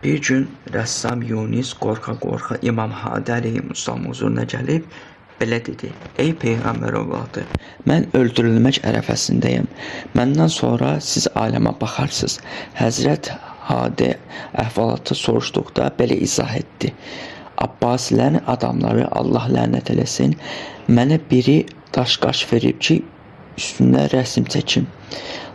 Bir gün rəssam Yunis qorxa-qorxa İmam Hadi əleyhissalam huzuruna gəlib belə dedi: "Ey peyğəmbər övladı, mən öldürülmək ərəfəsindəyim. Məndən sonra siz aləmə baxarsınız." Həzrət Hadi əhvalatı soruşduqda belə izah etdi: "Abbasilərin adamları, Allah lənət eləsin, mənə biri daşqaş verib ki, üstünə rəsm çəkim.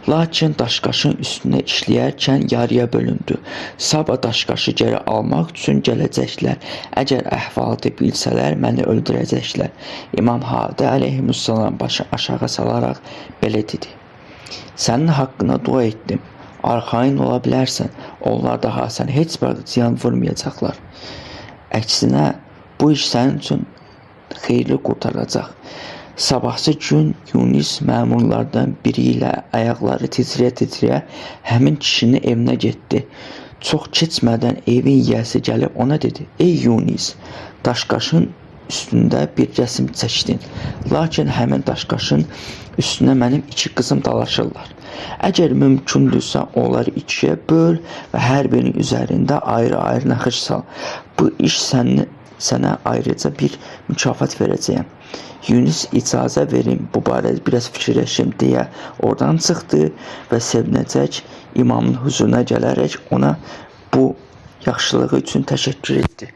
Lakin daşqaşın üstünə işləyərkən yarıya bölündü. Sabah daşqaşı geri almaq üçün gələcəklər. Əgər əhvalatı bilsələr, məni öldürəcəklər." İmam Hadi əleyhissalam başı aşağı salaraq belə dedi: "Sənin haqqına dua etdim. Arxayın ola bilərsən, onlar daha sənə heç bir ziyan vurmayacaqlar. Əksinə, bu iş sənin üçün xeyirli qurtaracaq." Sabahsı gün Yunis məmurlardan biri ilə ayaqları titrəyə-titrəyə həmin kişinin evinə getdi. Çox keçmədən evin yiyəsi gəlib ona dedi: "Ey Yunis, daşqaşın üstündə bir rəsm çəkdin. Lakin həmin daşqaşın üstünə mənim 2 qızım dalaşırlar. Əgər mümkündürsə, onları 2-yə böl və hər birinin üzərində ayrı-ayrı naxış sal. Bu iş sənə ayrıca bir mükafat verəcəyəm." Yunis icazə verin, bu barədə biraz fikirləşim deyə oradan çıxdı və sevinəcək imamın huzuruna gələrək ona bu yaxşılığı üçün təşəkkür etdi.